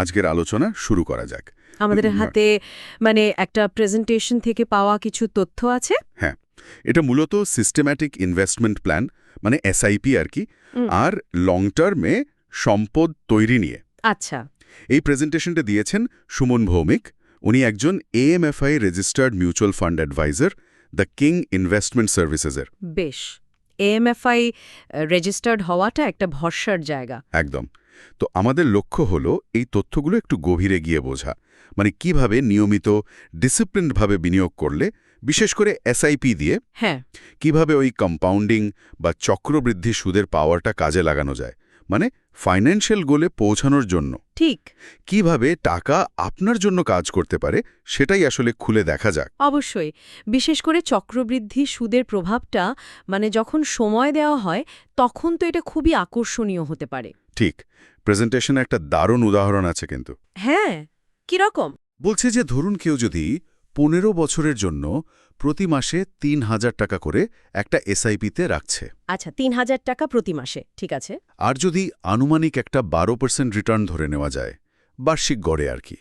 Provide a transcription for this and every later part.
আজকের আলোচনা শুরু করা যাক। আমাদের হাতে মানে একটা প্রেজেন্টেশন থেকে পাওয়া কিছু তথ্য আছে। হ্যাঁ, এটা মূলত সিস্টেম্যাটিক ইনভেস্টমেন্ট প্ল্যান, মানে এসআইপি আর কি, আর লং টার্মে সম্পদ তৈরি নিয়ে। আচ্ছা। এই প্রেজেন্টেশনটা দিয়েছেন সুমন ভৌমিক। উনি একজন AMFI registered mutual fund advisor, the king investment সার্ভিসেসের। বেশ, AMFI রেজিস্টার্ড হওয়াটা একটা ভরসার জায়গা। একদম। তো আমাদের লক্ষ্য হলো এই তথ্যগুলো একটু গভীরে গিয়ে বোঝা, মানে কিভাবে নিয়মিত ডিসিপ্লিনডভাবে বিনিয়োগ করলে, বিশেষ করে এসআইপি দিয়ে, হ্যাঁ, কিভাবে ওই কম্পাউন্ডিং বা চক্রবৃদ্ধি সুদের পাওয়ারটা কাজে লাগানো যায়, মানে ফাইন্যান্সিয়াল গোলে পৌঁছানোর জন্য ঠিক। কিভাবে টাকা আপনার জন্য কাজ করতে পারে সেটাই আসলে খুলে দেখা যাক। অবশ্যই, বিশেষ করে চক্রবৃদ্ধি সুদের প্রভাবটা মানে যখন সময় দেওয়া হয় তখন তো এটা খুবই আকর্ষণীয় হতে পারে। ঠিক, প্রেজেন্টেশনে একটা দারুণ উদাহরণ আছে কিন্তু। হ্যাঁ, কিরকম? বলছে যে ধরুন কেউ যদি 15 বছরের জন্য প্রতি মাসে 3,000 টাকা করে একটা এসআইপিতে রাখছে, আচ্ছা, ৩,০০০ টাকা প্রতি মাসে, ঠিক আছে। আর যদি আনুমানিক একটা 12% রিটার্ন ধরে নেওয়া যায় বার্ষিক গড়ে আর কি।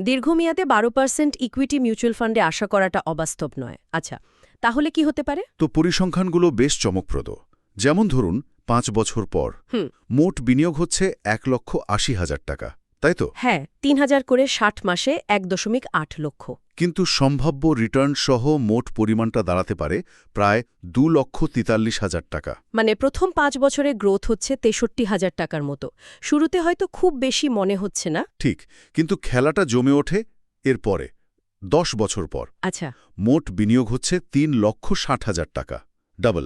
দীর্ঘমেয়াদে 12% ইকুইটি মিউচুয়াল ফান্ডে আশা করাটা অবাস্তব নয়। আচ্ছা, তাহলে কি হতে পারে? তো পরিসংখ্যানগুলো বেশ চমকপ্রদ। যেমন ধরুন 5 বছর পর মোট বিনিয়োগ হচ্ছে 1,80,000 টাকা, তাই তো? হ্যাঁ, ৩,০০০ করে 60 মাসে ১.৮ লক্ষ। কিন্তু সম্ভাব্য রিটার্ন সহ মোট পরিমাণটা দাঁড়াতে পারে প্রায় 2,43,000 টাকা। মানে প্রথম 5 বছরে গ্রোথ হচ্ছে ৬৩,০০০ টাকার মতো। শুরুতে হয়তো খুব বেশি মনে হচ্ছে না। ঠিক, কিন্তু খেলাটা জমে ওঠে এর পরে 10 বছর পর। আচ্ছা। মোট বিনিয়োগ হচ্ছে 3,60,000 টাকা, ডাবল।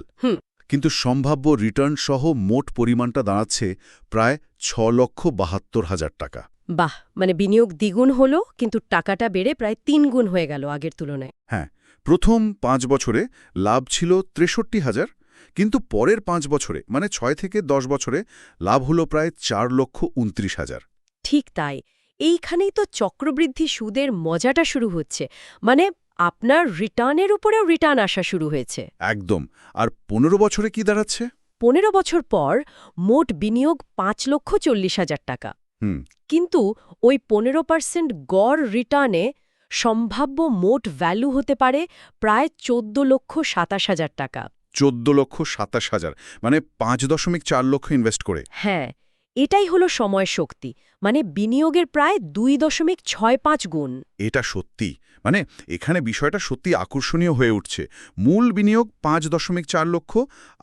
কিন্তু সম্ভাব্য রিটার্ন সহ মোট পরিমাণটা দাঁড়াচ্ছে প্রায় 6,72,000 টাকা। বাহ, মানে বিনিয়োগ দ্বিগুণ হলো কিন্তু টাকাটা বেড়ে প্রায় 3 গুণ হয়ে গেল আগের তুলনায়। হ্যাঁ, প্রথম 5 বছরে লাভ ছিল 63,000, কিন্তু পরের 5 বছরে মানে 6 থেকে 10 বছরে লাভ হলো প্রায় 4,29,000। ঠিক তাই, এইখানেই তো চক্রবৃদ্ধি সুদের মজাটা শুরু হচ্ছে। মানে আপনার রিটার্নের উপরেও রিটার্ন আসা শুরু হয়েছে। একদম। আর 15 বছরে কি দাঁড়াচ্ছে? 15 বছর পর মোট বিনিয়োগ 5,40,000 টাকা। কিন্তু ওই 15% গড় রিটার্নে সম্ভাব্য মোট ভ্যালু হতে পারে প্রায় 14,27,000 টাকা। 14,27,000, মানে 5.4 লক্ষ ইনভেস্ট করে। হ্যাঁ, এটাই হলো সময় শক্তি, মানে বিনিয়োগের প্রায় 2.65 গুণ। এটা সত্যি, মানে এখানে বিষয়টা সত্যি আকর্ষণীয় হয়ে উঠছে। মূল বিনিয়োগ 5.4 লক্ষ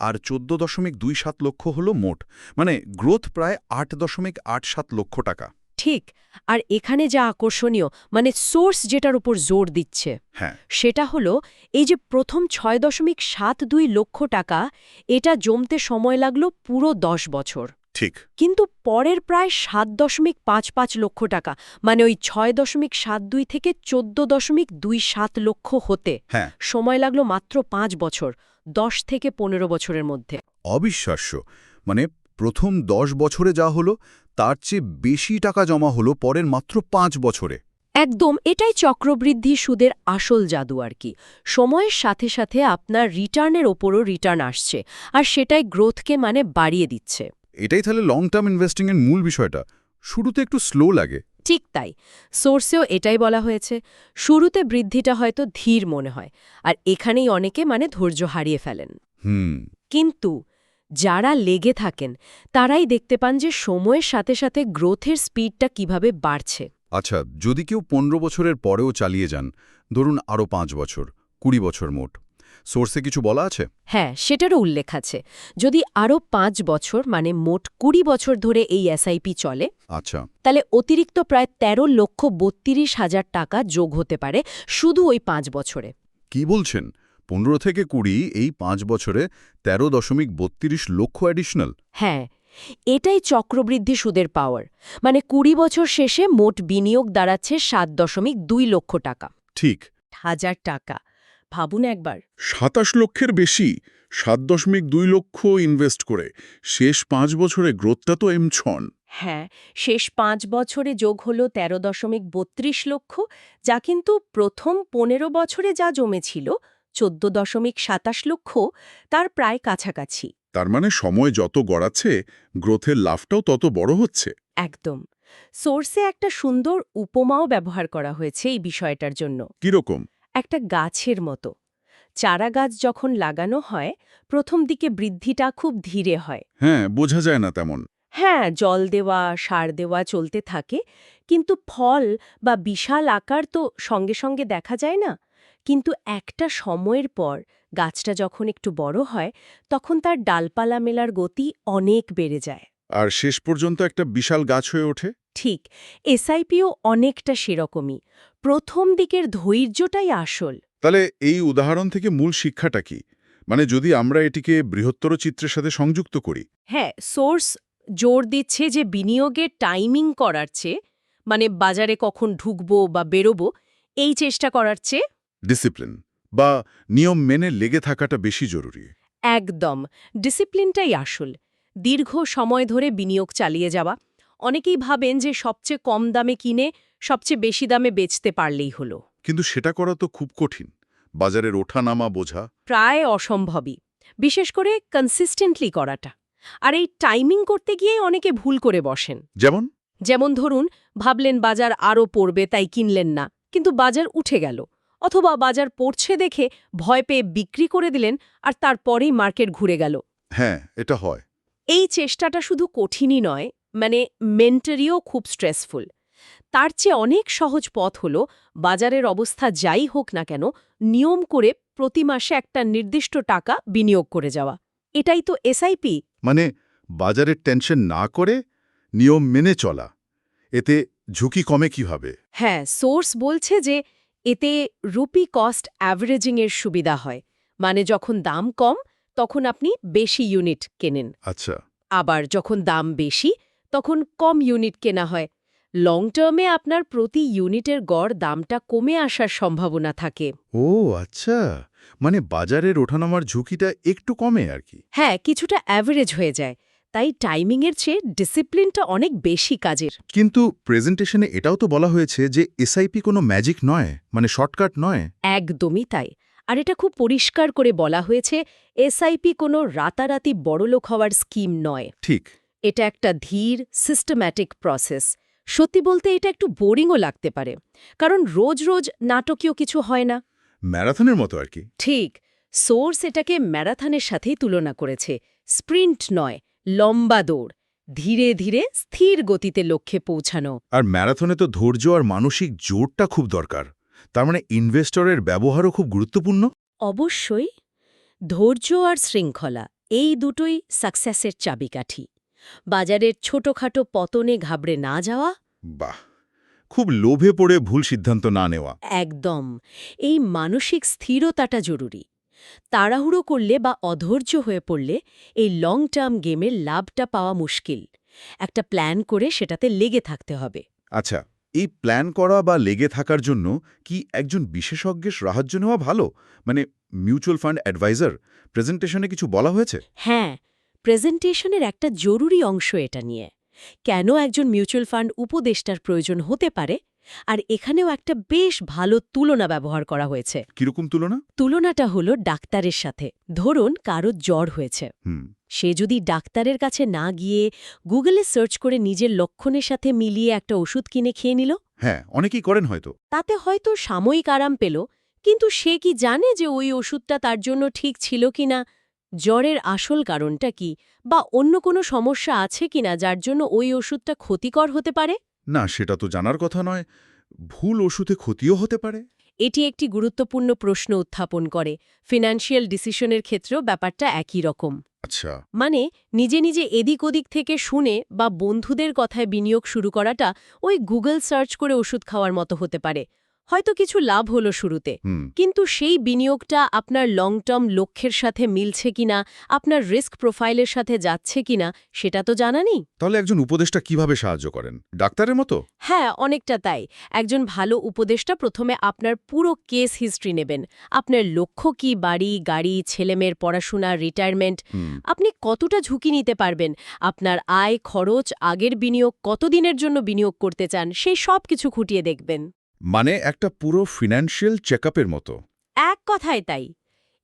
আর 14.27 লক্ষ হলো মোট, মানে গ্রোথ প্রায় 8.87 লক্ষ টাকা। ঠিক, আর এখানে যা আকর্ষণীয় মানে সোর্স যেটার উপর জোর দিচ্ছে, হ্যাঁ, সেটা হলো এই যে প্রথম 6.72 লক্ষ টাকা, এটা জমতে সময় লাগলো পুরো 10 বছর। ঠিক। কিন্তু পরের প্রায় 7.55 লক্ষ টাকা, মানে ওই 6.72 থেকে 14.27 লক্ষ হতে হ্যাঁ, সময় লাগলো মাত্র 5 বছর, 10 থেকে 15 বছরের মধ্যে। অবিশ্বাস্য। মানে প্রথম 10 বছরে যা হলো তার চেয়ে বেশি টাকা জমা হলো পরের মাত্র 5 বছরে। একদম, এটাই চক্রবৃদ্ধি সুদের আসল জাদু আর কি। সময়ের সাথে সাথে আপনার রিটার্নের ওপরও রিটার্ন আসছে, আর সেটাই গ্রোথকে মানে বাড়িয়ে দিচ্ছে। এটাই তাহলে লং টার্ম ইনভেস্টিংয়ের মূল বিষয়টা। শুরুতে একটু স্লো লাগে। ঠিক তাই, সোর্সেও এটাই বলা হয়েছে। শুরুতে বৃদ্ধিটা হয়তো ধীর মনে হয়, আর এখানেই অনেকে মানে ধৈর্য হারিয়ে ফেলেন। কিন্তু যারা লেগে থাকেন তারাই দেখতে পান যে সময়ের সাথে সাথে গ্রোথের স্পিডটা কিভাবে বাড়ছে। আচ্ছা, যদি কেউ 15 বছরের পরেও চালিয়ে যান, ধরুন আরও 5 বছর, 20 বছর মোট, সোর্সে কিছু বলা আছে? হ্যাঁ, সেটারও উল্লেখ আছে। যদি আরও 5 বছর মানে মোট 20 বছর ধরে এই এসআইপি চলে, আচ্ছা, তাহলে অতিরিক্ত প্রায় 13,32,000 টাকা যোগ হতে পারে শুধু ওই 5 বছরে। কি বলছেন? 15 থেকে 20 এই 5 বছরে 13.32 লক্ষ অ্যাডিশনাল? হ্যাঁ, এটাই চক্রবৃদ্ধি সুদের পাওয়ার। মানে 20 বছর শেষে মোট বিনিয়োগ দাঁড়াচ্ছে 7.2 লক্ষ টাকা। ঠিক। হাজার টাকা ভাবুন একবার। 27 লক্ষের বেশি, 7.2 লক্ষ ইনভেস্ট করে শেষ 5 বছরে গ্রোথটা তো এমছন। হ্যাঁ, শেষ 5 বছরে যোগ হলো 13.32 লক্ষ, যা কিন্তু প্রথম 15 বছরে যা জমেছিল 14.27 লক্ষ, তার প্রায় কাছাকাছি। তার মানে সময় যত গড়াচ্ছে গ্রোথের লাভটাও তত বড় হচ্ছে। একদম। সোর্সে একটা সুন্দর উপমাও ব্যবহার করা হয়েছে এই বিষয়টার জন্য। কিরকম? একটা গাছের মতো। চারা গাছ যখন লাগানো হয় প্রথম দিকে বৃদ্ধিটা খুব ধীরে হয়। হ্যাঁ, বোঝা যায় না তেমন। হ্যাঁ, জল দেওয়া, সার দেওয়া চলতে থাকে, কিন্তু ফল বা বিশাল আকার তো সঙ্গে সঙ্গে দেখা যায় না। কিন্তু একটা সময়ের পর গাছটা যখন একটু বড় হয় তখন তার ডালপালা মেলার গতি অনেক বেড়ে যায়। আর শেষ পর্যন্ত একটা বিশাল গাছ হয়ে ওঠে। ঠিক, এসআইপিও অনেকটা সেরকমই। প্রথম দিকের ধৈর্যটাই আসল। তাহলে এই উদাহরণ থেকে মূল শিক্ষাটা কি? মানে যদি আমরা এটিকে বৃহত্তর চিত্রের সাথে সংযুক্ত করি। হ্যাঁ, সোর্স জোর দিচ্ছে যে বিনিয়োগের টাইমিং করার চেয়ে, মানে বাজারে কখন ঢুকবো বা বেরোবো, এই চেষ্টা করার চেয়ে ডিসিপ্লিন বা নিয়ম মেনে লেগে থাকাটা বেশি জরুরি। একদম ডিসিপ্লিনটাই আসল। দীর্ঘ সময় ধরে বিনিয়োগ চালিয়ে যাওয়া। অনেকেই ভাবেন যে সবচেয়ে কম দামে কিনে সবচেয়ে বেশি দামে বেচতে পারলেই হলো। কিন্তু সেটা করা তো খুব কঠিন। বাজারের ওঠানামা বোঝা। প্রায় অসম্ভবই, বিশেষ করে কনসিস্টেন্টলি করাটা। আর এই টাইমিং করতে গিয়েই অনেকে ভুল করে বসেন। যেমন ধরুন, ভাবলেন বাজার আরও পড়বে তাই কিনলেন না, কিন্তু বাজার উঠে গেল। অথবা বাজার পড়ছে দেখে ভয় পেয়ে বিক্রি করে দিলেন আর তারপরেই মার্কেট ঘুরে গেল। হ্যাঁ, এটা হয়। এই চেষ্টাটা শুধু কঠিনই নয়, মানে মেন্টালিও খুব স্ট্রেসফুল। তার চেয়ে অনেক সহজ পথ হল বাজারের অবস্থা যাই হোক না কেন নিয়ম করে প্রতি মাসে একটা নির্দিষ্ট টাকা বিনিয়োগ করে যাওয়া। এটাই তো এসআইপি। মানে বাজারের টেনশন না করে নিয়ম মেনে চলা। এতে ঝুঁকি কমে কিভাবে? হ্যাঁ, সোর্স বলছে যে এতে রুপি কস্ট অ্যাভারেজিংয়ের সুবিধা হয়। মানে যখন দাম কম তখন আপনি বেশি ইউনিট কেনেন। আচ্ছা। আবার যখন দাম বেশি তখন কম ইউনিট কেনা হয়। লং টার্মে আপনার প্রতি ইউনিটের গড় দামটা কমে আসার সম্ভাবনা থাকে। ও আচ্ছা, মানে বাজারের ওঠানামার ঝুঁকিটা একটু কমে আর কি। হ্যাঁ, কিছুটা অ্যাভারেজ হয়ে যায়। তাই টাইমিংয়ের চেয়ে ডিসিপ্লিনটা অনেক বেশি কাজের। কিন্তু প্রেজেন্টেশনে এটাও তো বলা হয়েছে যে এসআইপি কোনো ম্যাজিক নয়, মানে শর্টকাট নয়। একদমই তাই। আর এটা খুব পরিষ্কার করে বলা হয়েছে, এসআইপি কোনো রাতারাতি বড়লোক হওয়ার স্কিম নয়। ঠিক। এটা একটা ধীর সিস্টেম্যাটিক প্রসেস। সত্যি বলতে এটা একটু বোরিংও লাগতে পারে, কারণ রোজ রোজ নাটকীয় কিছু হয় না। ম্যারাথনের মতো আর কি। ঠিক, সোর্স এটাকে ম্যারাথনের সাথেই তুলনা করেছে। স্প্রিন্ট নয়, লম্বা দৌড়, ধীরে ধীরে স্থির গতিতে লক্ষ্যে পৌঁছানো। আর ম্যারাথনে তো ধৈর্য আর মানসিক জোরটা খুব দরকার। তার মানে ইনভেস্টরের ব্যবহারও খুব গুরুত্বপূর্ণ। অবশ্যই, ধৈর্য আর শৃঙ্খলা এই দুটোই সাকসেসের চাবিকাঠি। বাজারের ছোটখাটো পতনে ঘাবড়ে না যাওয়া। বাহ, খুব লোভে পড়ে ভুল সিদ্ধান্ত না নেওয়া। একদম, এই মানসিক স্থিরতাটা জরুরি। তাড়াহুড়ো করলে বা অধৈর্য হয়ে পড়লে এই লং টার্ম গেমের লাভটা পাওয়া মুশকিল। একটা প্ল্যান করে সেটাতে লেগে থাকতে হবে। আচ্ছা, এই প্ল্যান করা বা লেগে থাকার জন্য কি একজন বিশেষজ্ঞের সাহায্য নেওয়া ভালো? মানে মিউচুয়াল ফান্ড অ্যাডভাইজার, প্রেজেন্টেশনে কিছু বলা হয়েছে? হ্যাঁ, প্রেজেন্টেশনের একটা জরুরি অংশ এটা নিয়ে। কেন একজন মিউচুয়াল ফান্ড উপদেষ্টার প্রয়োজন হতে পারে, আর এখানেও একটা বেশ ভালো তুলনা ব্যবহার করা হয়েছে। কিরকম তুলনা? তুলনাটা হলো ডাক্তারের সাথে। ধরুন কারো জ্বর হয়েছে, সে যদি ডাক্তারের কাছে না গিয়ে গুগলে সার্চ করে নিজের লক্ষণের সাথে মিলিয়ে একটা ওষুধ কিনে খেয়ে নিল, হ্যাঁ, অনেকেই করেন হয়তো। তাতে হয়তো সাময়িক আরাম পেল, কিন্তু সে কি জানে যে ওই ওষুধটা তার জন্য ঠিক ছিল কিনা, জ্বরের আসল কারণটা কি, বা অন্য কোনো সমস্যা আছে কিনা যার জন্য ওই ওষুধটা ক্ষতিকর হতে পারে? না, সেটা তো জানার কথা নয়। ভুল ওষুধে ক্ষতিও হতে পারে। এটি একটি গুরুত্বপূর্ণ প্রশ্ন উত্থাপন করে। ফিনান্সিয়াল ডিসিশনের ক্ষেত্রেও ব্যাপারটা একই রকম। আচ্ছা। মানে নিজে নিজে এদিক ওদিক থেকে শুনে বা বন্ধুদের কথায় বিনিয়োগ শুরু করাটা ওই গুগল সার্চ করে ওষুধ খাওয়ার মতো হতে পারে। হয়তো কিছু লাভ হলো শুরুতে, কিন্তু সেই বিনিয়োগটা আপনার লং টার্ম লক্ষ্যের সাথে মিলছে কিনা, আপনার রিস্ক প্রোফাইলের সাথে যাচ্ছে কিনা সেটা তো জানা নেই। তাহলে একজন উপদেষ্টা কিভাবে সাহায্য করেন? ডাক্তারের মতো? হ্যাঁ, অনেকটা তাই। একজন ভালো উপদেষ্টা প্রথমে আপনার পুরো কেস হিস্ট্রি নেবেন। আপনার লক্ষ্য কি, বাড়ি, গাড়ি, ছেলেমেয়ের পড়াশোনা, রিটায়ারমেন্ট, আপনি কতটা ঝুঁকি নিতে পারবেন, আপনার আয়, খরচ, আগের বিনিয়োগ, কতদিনের জন্য বিনিয়োগ করতে চান, সেই সব কিছু খুঁটিয়ে দেখবেন। মানে একটা পুরো ফিনান্সিয়াল চেকআপের মতো। এক কথায় তাই।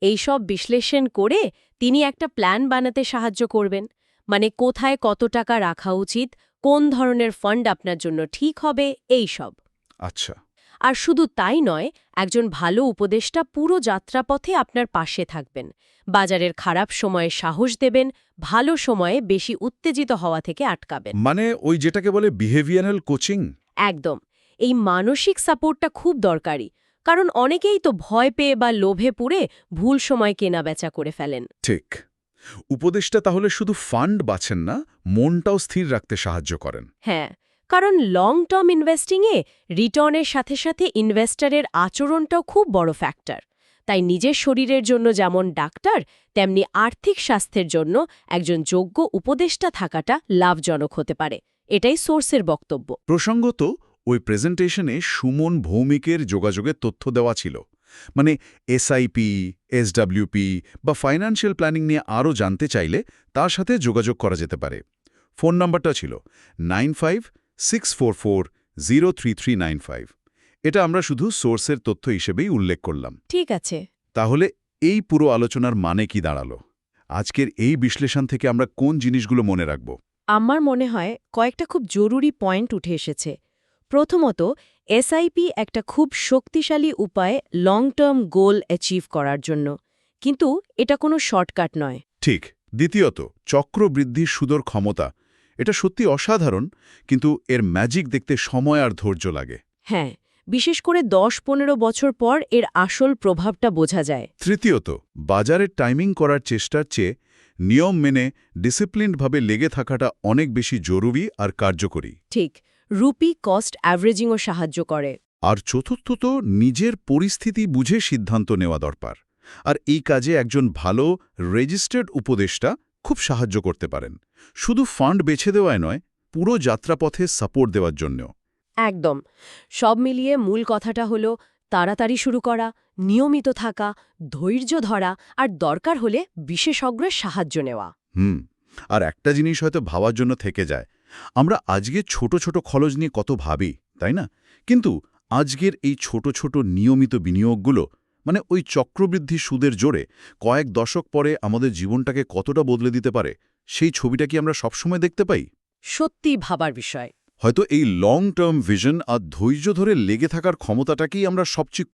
এই সব বিশ্লেষণ করে তিনি একটা প্ল্যান বানাতে সাহায্য করবেন, মানে কোথায় কত টাকা রাখা উচিত, কোন ধরনের ফান্ড আপনার জন্য ঠিক হবে, এই সব। আচ্ছা। আর শুধু তাই নয়, একজন ভালো উপদেষ্টা পুরো যাত্রাপথে আপনার পাশে থাকবেন, বাজারের খারাপ সময়ে সাহস দেবেন, ভালো সময়ে বেশি উত্তেজিত হওয়া থেকে আটকাবেন। মানে ওই যেটাকে বলে বিহেভিয়ারাল কোচিং। একদম। এই মানসিক সাপোর্টটা খুব দরকারি, কারণ অনেকেই তো ভয় পেয়ে বা লোভে পুড়ে ভুল সময় কেনাবেচা করে ফেলেন। ঠিক। উপদেষ্টা তাহলে শুধু ফান্ড বাছেন না, মনটাও স্থির রাখতে সাহায্য করেন। হ্যাঁ, কারণ লং টার্ম ইনভেস্টিংয়ে রিটার্নের সাথে সাথে ইনভেস্টরের আচরণটাও খুব বড় ফ্যাক্টর। তাই নিজের শরীরের জন্য যেমন ডাক্তার, তেমনি আর্থিক স্বাস্থ্যের জন্য একজন যোগ্য উপদেষ্টা থাকাটা লাভজনক হতে পারে। এটাই সোর্সের বক্তব্য। প্রসঙ্গত, ওই প্রেজেন্টেশনে সুমন ভৌমিকের যোগাযোগের তথ্য দেওয়া ছিল। মানে এসআইপি, এসডব্লিউপি বা ফাইন্যান্সিয়াল প্ল্যানিং নিয়ে আরও জানতে চাইলে তার সাথে যোগাযোগ করা যেতে পারে। ফোন নাম্বারটা ছিল 9564403395। এটা আমরা শুধু সোর্সের তথ্য হিসেবেই উল্লেখ করলাম। ঠিক আছে। তাহলে এই পুরো আলোচনার মানে কি দাঁড়ালো? আজকের এই বিশ্লেষণ থেকে আমরা কোন জিনিসগুলো মনে রাখব? আমার মনে হয় কয়েকটা খুব জরুরি পয়েন্ট উঠে এসেছে। প্রথমত, এসআইপি একটা খুব শক্তিশালী উপায় লং টার্ম গোল অ্যাচিভ করার জন্য, কিন্তু এটা কোনো শর্টকাট নয়। ঠিক। দ্বিতীয়ত, চক্রবৃদ্ধির সুদর ক্ষমতা, এটা সত্যি অসাধারণ, কিন্তু এর ম্যাজিক দেখতে সময় আর ধৈর্য লাগে। হ্যাঁ, বিশেষ করে 10-15 বছর পর এর আসল প্রভাবটা বোঝা যায়। তৃতীয়ত, বাজারের টাইমিং করার চেষ্টার চেয়ে নিয়ম মেনে ডিসিপ্লিনডভাবে লেগে থাকাটা অনেক বেশি জরুরি আর কার্যকরী। ঠিক, রুপি কস্ট অ্যাভারেজিংও সাহায্য করে। আর চতুর্থত, নিজের পরিস্থিতি বুঝে সিদ্ধান্ত নেওয়া দরকার। আর এই কাজে একজন ভালো রেজিস্টার্ড উপদেষ্টা খুব সাহায্য করতে পারেন, শুধু ফান্ড বেছে দেওয়ায় নয়, পুরো যাত্রাপথে সাপোর্ট দেওয়ার জন্য। একদম। সব মিলিয়ে মূল কথাটা হলো তাড়াতাড়ি শুরু করা, নিয়মিত থাকা, ধৈর্য ধরা আর দরকার হলে বিশেষজ্ঞের সাহায্য নেওয়া। আর একটা জিনিস হয়তো ভাবার জন্য থেকে যায়, আমরা আজকে ছোট ছোট খরচ নিয়ে কত ভাবি, তাই না? কিন্তু আজকের এই ছোট ছোট নিয়মিত বিনিয়োগগুলো, মানে ওই চক্রবৃদ্ধি সুদের জোরে কয়েক দশক পরে আমাদের জীবনটাকে কতটা বদলে দিতে পারে, সেই ছবিটা কি আমরা সবসময় দেখতে পাই? সত্যি ভাবার বিষয়। হয়তো এই লং টার্ম ভিশন আর ধৈর্য ধরে লেগে থাকার ক্ষমতাটাকেই আমরা সবচেয়ে